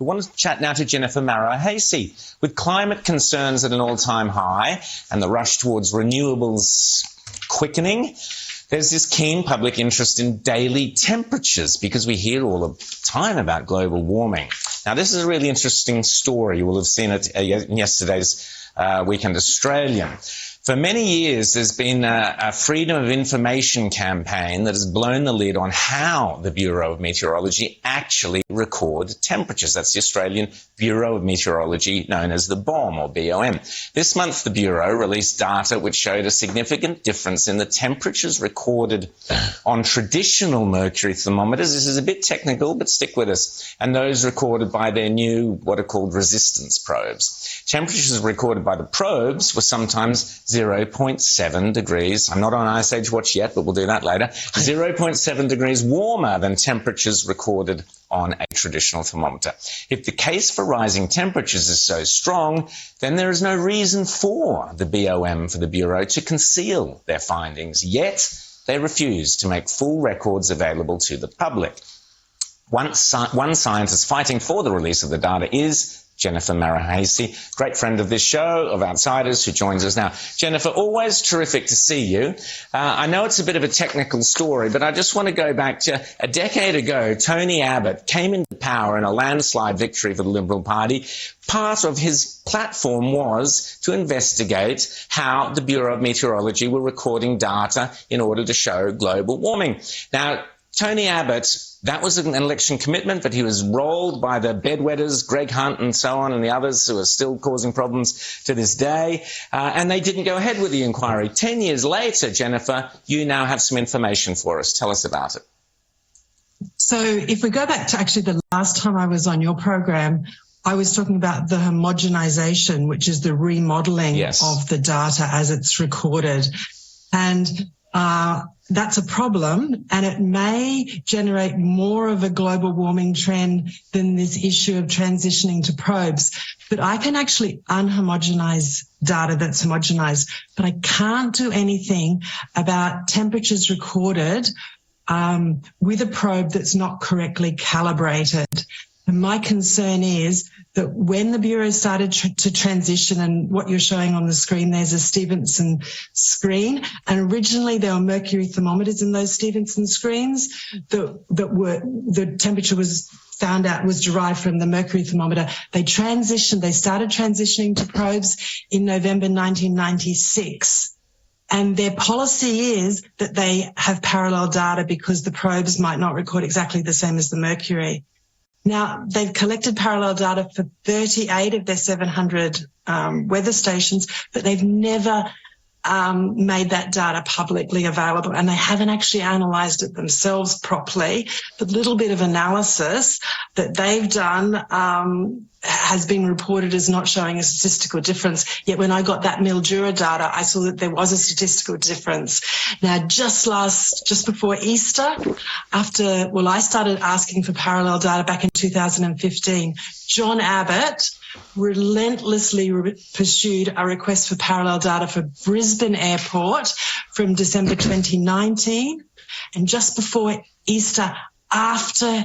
We want to chat now to Jennifer Marohasy. With climate concerns at an all-time high and the rush towards renewables quickening, there's this keen public interest in daily temperatures because we hear all the time about global warming. Now, this is a really interesting story. You will have seen it in yesterday's Weekend Australian. For many years, there's been a freedom of information campaign that has blown the lid on how the Bureau of Meteorology actually record temperatures. That's the Australian Bureau of Meteorology, known as the BOM or BOM. This month, the Bureau released data which showed a significant difference in the temperatures recorded on traditional mercury thermometers. This is a bit technical, but stick with us. And those recorded by their new, what are called resistance probes. Temperatures recorded by the probes were sometimes 0.7 degrees. I'm not on Ice Age Watch yet, but we'll do that later. 0.7 degrees warmer than temperatures recorded on a traditional thermometer. If the case for rising temperatures is so strong, then there is no reason for the BOM, for the Bureau, to conceal their findings. Yet, they refuse to make full records available to the public. One scientist fighting for the release of the data is Jennifer Marohasy, great friend of this show, of Outsiders, who joins us now. Jennifer, always terrific to see you. I know it's a bit of a technical story, but I just want to go back to a decade ago. Tony Abbott came into power in a landslide victory for the Liberal Party. Part of his platform was to investigate how the Bureau of Meteorology were recording data in order to show global warming. Now, Tony Abbott, that was an election commitment, but he was rolled by the bedwetters, Greg Hunt and so on, and the others who are still causing problems to this day, and they didn't go ahead with the inquiry. 10 years later, Jennifer, you now have some information for us. Tell us about it. So if we go back to actually the last time I was on your program, I was talking about the homogenization, which is the remodeling of the data as it's recorded. And that's a problem, and it may generate more of a global warming trend than this issue of transitioning to probes. But I can actually unhomogenize data that's homogenized, but I can't do anything about temperatures recorded with a probe that's not correctly calibrated. And my concern is that when the Bureau started to transition, and what you're showing on the screen, there's a Stevenson screen, and originally there were mercury thermometers in those Stevenson screens that were, the temperature was found out was derived from the mercury thermometer. They started transitioning to probes in November 1996. And their policy is that they have parallel data because the probes might not record exactly the same as the mercury. Now, they've collected parallel data for 38 of their 700 weather stations, but they've never made that data publicly available, and they haven't actually analysed it themselves properly. The little bit of analysis that they've done has been reported as not showing a statistical difference. Yet when I got that Mildura data, I saw that there was a statistical difference. Now, just before Easter, I started asking for parallel data back in 2015. John Abbott relentlessly pursued a request for parallel data for Brisbane Airport from December 2019. And just before Easter, after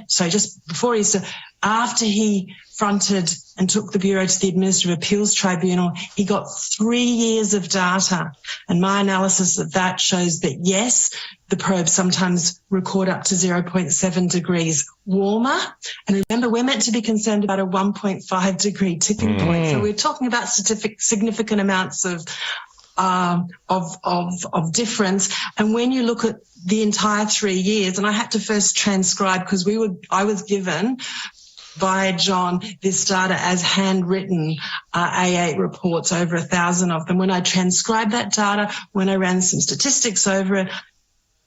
he fronted and took the Bureau to the Administrative Appeals Tribunal, he got 3 years of data. And my analysis of that shows that, yes, the probes sometimes record up to 0.7 degrees warmer. And remember, we're meant to be concerned about a 1.5 degree tipping point. So we're talking about significant amounts of difference. And when you look at the entire 3 years, and I had to first transcribe because I was given by John this data as handwritten A8 reports, over 1,000 of them. When I transcribed that data, when I ran some statistics over it,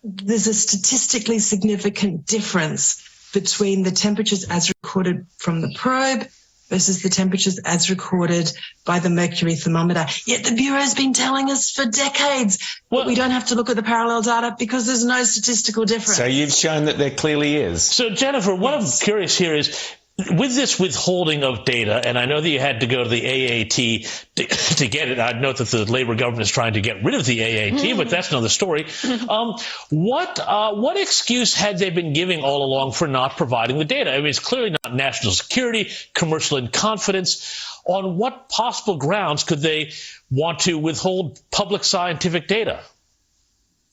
there's a statistically significant difference between the temperatures as recorded from the probe versus the temperatures as recorded by the mercury thermometer. Yet the Bureau's been telling us for decades that we don't have to look at the parallel data because there's no statistical difference. So you've shown that there clearly is. So, Jennifer, what I'm curious here is, with this withholding of data, and I know that you had to go to the AAT to get it. I'd note that the Labour government is trying to get rid of the AAT, but that's another story. What excuse had they been giving all along for not providing the data? I mean, it's clearly not national security, commercial in confidence. On what possible grounds could they want to withhold public scientific data?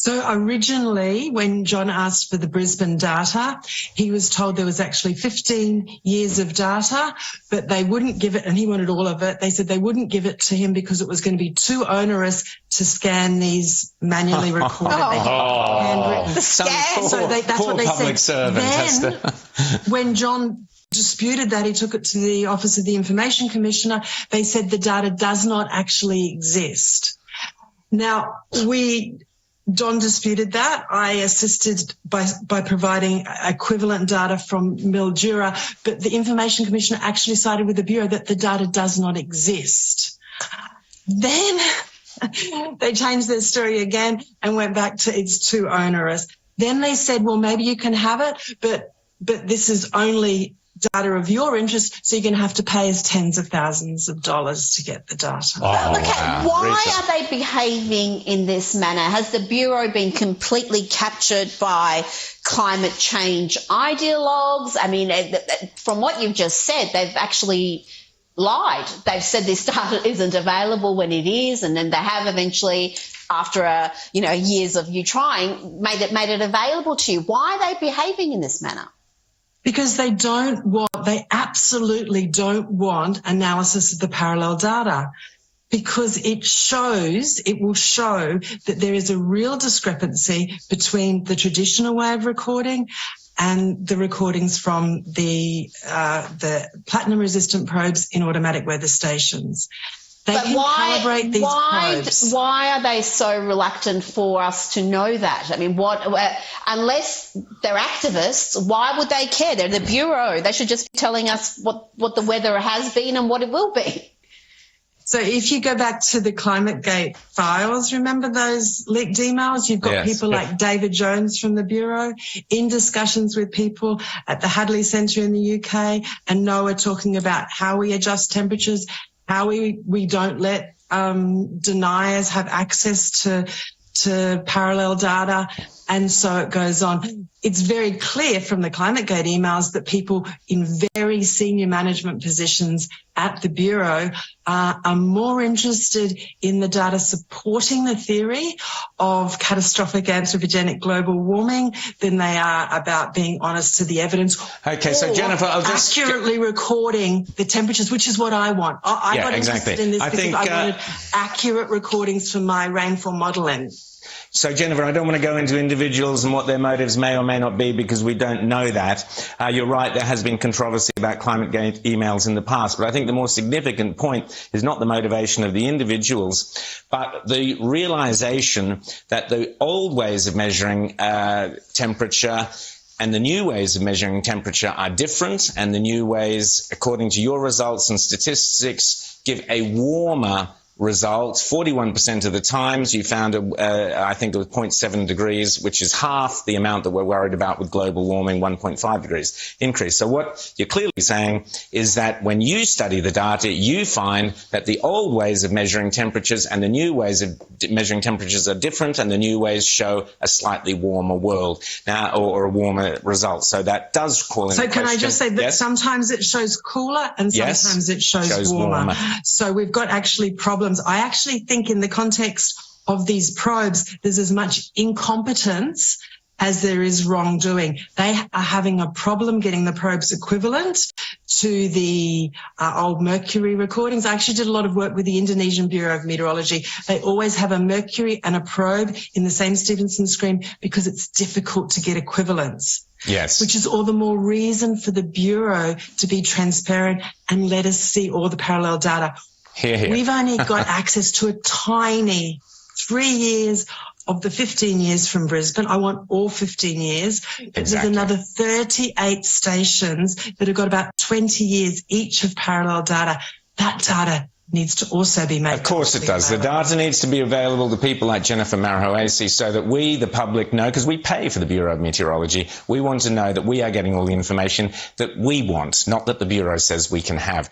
So originally, when John asked for the Brisbane data, he was told there was actually 15 years of data, but they wouldn't give it, and he wanted all of it. They said they wouldn't give it to him because it was going to be too onerous to scan these manually recorded, handwritten. So that's what they public said. Then, when John disputed that, he took it to the Office of the Information Commissioner. They said the data does not actually exist. Now, Don disputed that. I assisted by providing equivalent data from Mildura, but the Information Commissioner actually sided with the Bureau that the data does not exist. Then they changed their story again and went back to it's too onerous. Then they said, well, maybe you can have it, but this is only data of your interest, so you're going to have to pay us tens of thousands of dollars to get the data. Why are they behaving in this manner? Has the Bureau been completely captured by climate change ideologues? I mean, from what you've just said, they've actually lied. They've said this data isn't available when it is, and then they have eventually, after years of you trying, made it available to you. Why are they behaving in this manner? Because they absolutely don't want analysis of the parallel data, because it will show that there is a real discrepancy between the traditional way of recording and the recordings from the platinum-resistant probes in automatic weather stations. Calibrate these probes. Why are they so reluctant for us to know that? I mean, unless they're activists, why would they care? They're the Bureau. They should just be telling us what the weather has been and what it will be. So if you go back to the ClimateGate files, remember those leaked emails? You've got people like David Jones from the Bureau in discussions with people at the Hadley Centre in the UK and NOAA talking about how we adjust temperatures, how we don't let deniers have access to parallel data, and so it goes on. It's very clear from the ClimateGate emails that people in very senior management positions at the Bureau are more interested in the data supporting the theory of catastrophic anthropogenic global warming than they are about being honest to the evidence. Okay, so Jennifer, I'll just accurately recording the temperatures, which is what I want. I got exactly. interested in this because I wanted accurate recordings for my rainfall modelling. So, Jennifer, I don't want to go into individuals and what their motives may or may not be because we don't know that. You're right, there has been controversy about ClimateGate emails in the past, but I think the more significant point is not the motivation of the individuals, but the realization that the old ways of measuring temperature and the new ways of measuring temperature are different, and the new ways, according to your results and statistics, give a warmer result. 41% of the times you found, I think it was 0.7 degrees, which is half the amount that we're worried about with global warming, 1.5 degrees increase. So what you're clearly saying is that when you study the data, you find that the old ways of measuring temperatures and the new ways of measuring temperatures are different, and the new ways show a slightly warmer world now, or a warmer result. So that does call into question. So can I just say that sometimes it shows cooler and sometimes it shows warmer. So we've got actually problems. I actually think in the context of these probes, there's as much incompetence as there is wrongdoing. They are having a problem getting the probes equivalent to the old mercury recordings. I actually did a lot of work with the Indonesian Bureau of Meteorology. They always have a mercury and a probe in the same Stevenson screen because it's difficult to get equivalence. Yes. Which is all the more reason for the Bureau to be transparent and let us see all the parallel data. Here. We've only got access to a tiny 3 years of the 15 years from Brisbane. I want all 15 years. But there's another 38 stations that have got about 20 years each of parallel data. That data needs to also be made. Of course it does. The data needs to be available to people like Jennifer Marohasy so that we, the public, know, because we pay for the Bureau of Meteorology. We want to know that we are getting all the information that we want, not that the Bureau says we can have.